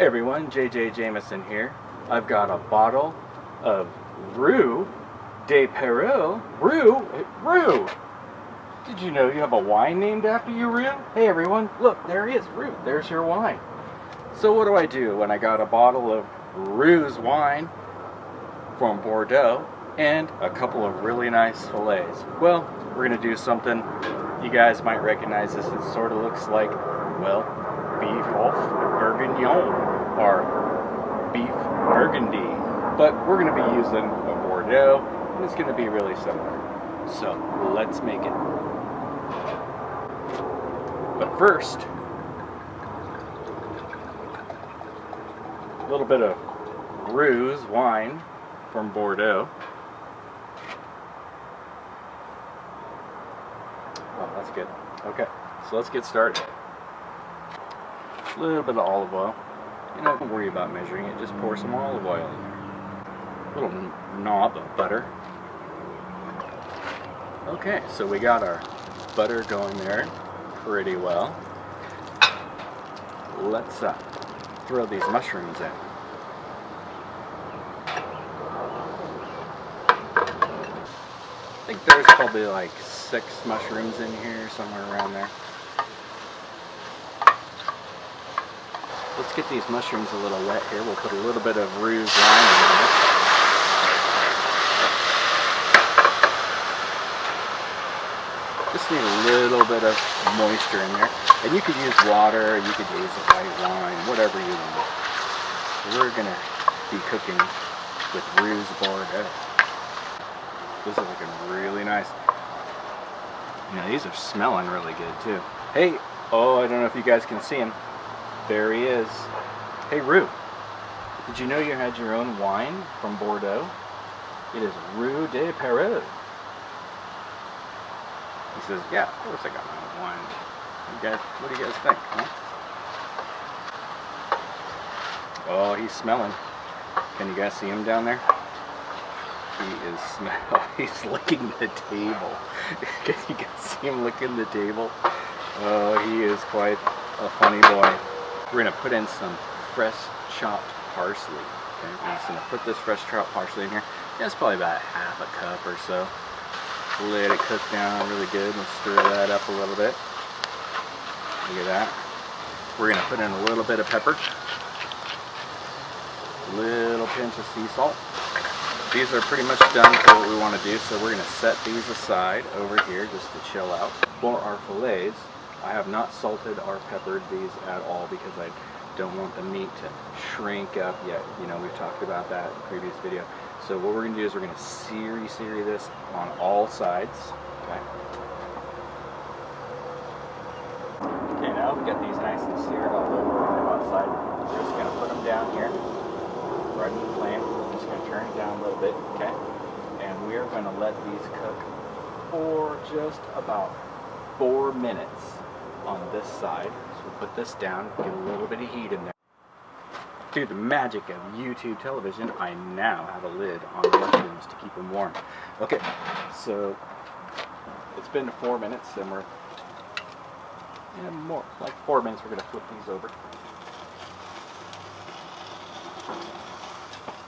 Hey everyone, j.j.jameson here. I've got a bottle of Rue de Perreau. Rue! Did you know you have a wine named after you, Rue? Hey everyone, look, there he is, Rue. There's your wine. So what do I do when I got a bottle of Rue's wine from Bordeaux and a couple of really nice fillets? Well, we're going to do something you guys might recognize this. It sort of looks like, well, beef bourguignon or beef burgundy, but we're going to be using a Bordeaux and it's going to be really similar. So let's make it. But first, a little bit of Rue's wine from Bordeaux. Oh, that's good. Okay, so let's get started. A little bit of olive oil. You don't worry about measuring it, just pour some olive oil in there. A little knob of butter. Okay, so we got our butter going there pretty well. Let's throw these mushrooms in. I think there's probably like 6 mushrooms in here, somewhere around there. Let's get these mushrooms a little wet here. We'll put a little bit of Rue's wine in there. Just need a little bit of moisture in there. And you could use water, you could use white wine, whatever you want. We're going to be cooking with Rue's Bordeaux. This is looking really nice. You know, these are smelling really good too. Hey, oh, I don't know if you guys can see him. There he is. Hey Rue, did you know you had your own wine from Bordeaux? It is Rue de Perreau. He says, yeah, of course I got my own wine. What do you guys think, huh? Oh, he's smelling. Can you guys see him down there? He's licking the table. Can you guys see him licking the table? Oh, he is quite a funny boy. We're going to put in some fresh chopped parsley. Okay, we're just going to put this fresh chopped parsley in here. Yeah, it's probably about half a cup or so. Let it cook down really good and stir that up a little bit. Look at that. We're going to put in a little bit of pepper. A little pinch of sea salt. These are pretty much done for what we want to do, so we're going to set these aside over here just to chill out. For our fillets, I have not salted or peppered these at all because I don't want the meat to shrink up yet. You know, we've talked about that in the previous video. So what we're going to do is we're going to sear this on all sides. Okay. Okay, now we've got these nice and seared all over on the outside. We're just going to put them down here, right in the flame. We're just going to turn it down a little bit, okay? And we are going to let these cook for just about 4 minutes on this side. So we'll put this down, get a little bit of heat in there. Through the magic of YouTube television, I now have a lid on the mushrooms to keep them warm. Okay, so it's been 4 minutes and we're more like 4 minutes. We're going to flip these over.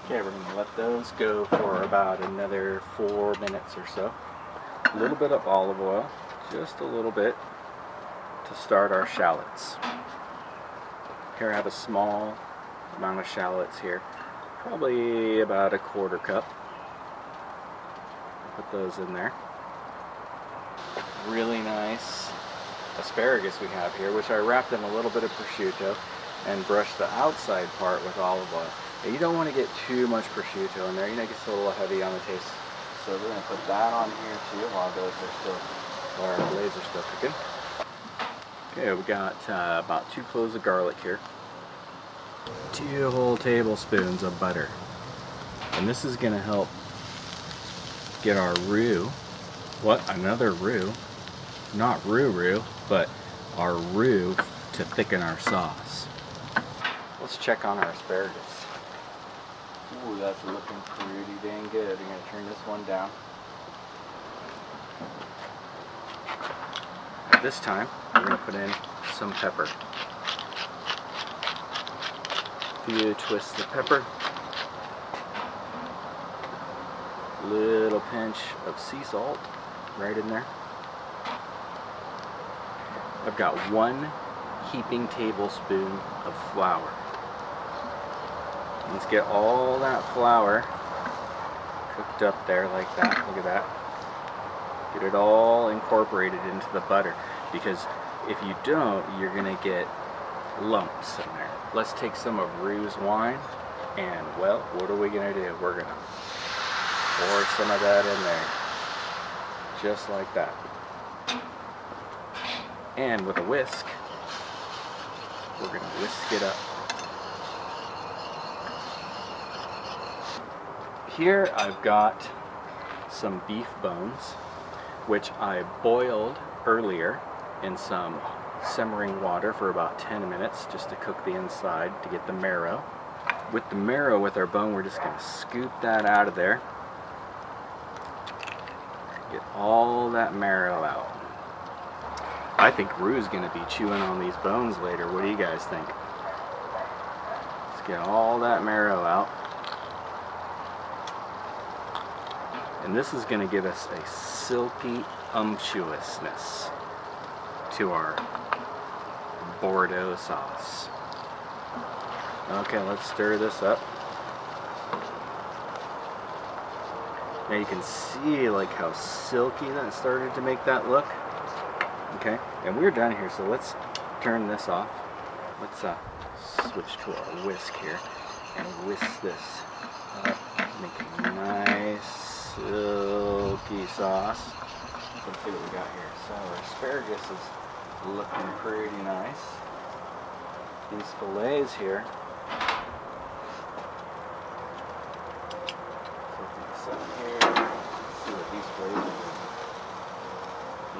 Okay, we're going to let those go for about another 4 minutes or so. A little bit of olive oil, just a little bit, to start our shallots. Here I have a small amount of shallots here, probably about a 1/4 cup. Put those in there. Really nice asparagus we have here, which I wrapped in a little bit of prosciutto and brushed the outside part with olive oil. Now, you don't want to get too much prosciutto in there, you know, it gets a little heavy on the taste. So we're going to put that on here too while our fillets are still cooking. Okay, we got about 2 cloves of garlic here. 2 whole tablespoons of butter. And this is going to help get our roux, another roux, not roux, but our roux to thicken our sauce. Let's check on our asparagus. Ooh, that's looking pretty dang good. I'm going to turn this one down. This time, we're going to put in some pepper. few twists of pepper, little pinch of sea salt right in there. I've got 1 heaping tablespoon of flour. Let's get all that flour cooked up there like that. Look at that. Get it all incorporated into the butter, because if you don't, you're gonna get lumps in there. Let's take some of Rue's wine, and well, what are we gonna do? We're gonna pour some of that in there, just like that. And with a whisk, we're gonna whisk it up. Here I've got some beef bones, which I boiled earlier in some simmering water for about 10 minutes just to cook the inside to get the marrow. With the marrow, with our bone, we're just going to scoop that out of there. Get all that marrow out. I think Rue's going to be chewing on these bones later. What do you guys think? Let's get all that marrow out. And this is going to give us a silky unctuousness to our Bordeaux sauce. Okay, let's stir this up. Now you can see like how silky that started to make that look. Okay, and we're done here, so let's turn this off. Let's switch to our whisk here and whisk this up, make a nice silky sauce. Let's see what we got here. So our asparagus is looking pretty nice. These fillets here. Open this up here. Let's see what these fillets are doing.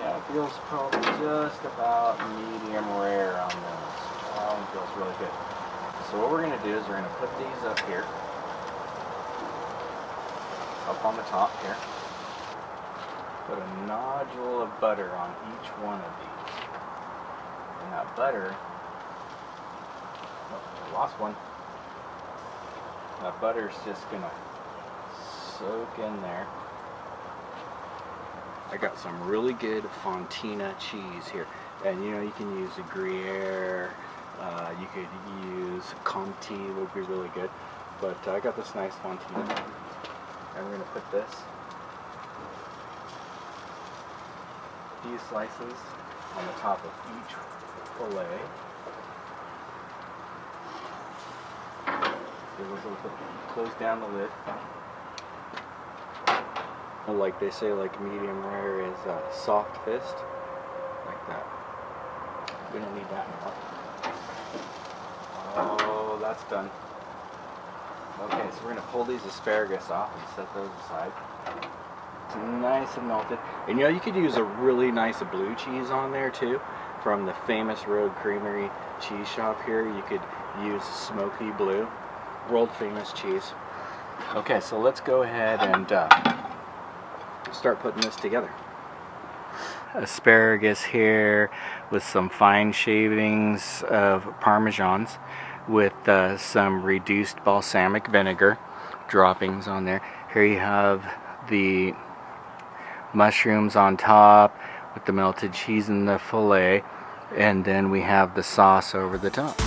Yeah, it feels probably just about medium rare on those. Oh, it feels really good. So what we're going to do is we're going to put these up here. Up on the top here. Put a nodule of butter on each one of these. And that butter, oh, I lost one. That butter's just gonna soak in there. I got some really good Fontina cheese here. And you know, you can use a Gruyere, you could use Comté, would be really good. But I got this nice Fontina. And we're going to put this, a few slices on the top of each fillet. Close down the lid. Like they say, like medium rare is soft fist, like that. We don't need that anymore. Oh, that's done. Okay, so we're going to pull these asparagus off and set those aside. It's nice and melted. And you know, you could use a really nice blue cheese on there too. From the famous Road Creamery cheese shop here, you could use smoky blue, world famous cheese. Okay, so let's go ahead and start putting this together. Asparagus here with some fine shavings of Parmesans, with some reduced balsamic vinegar droppings on there. Here you have the mushrooms on top with the melted cheese and the fillet, and then we have the sauce over the top.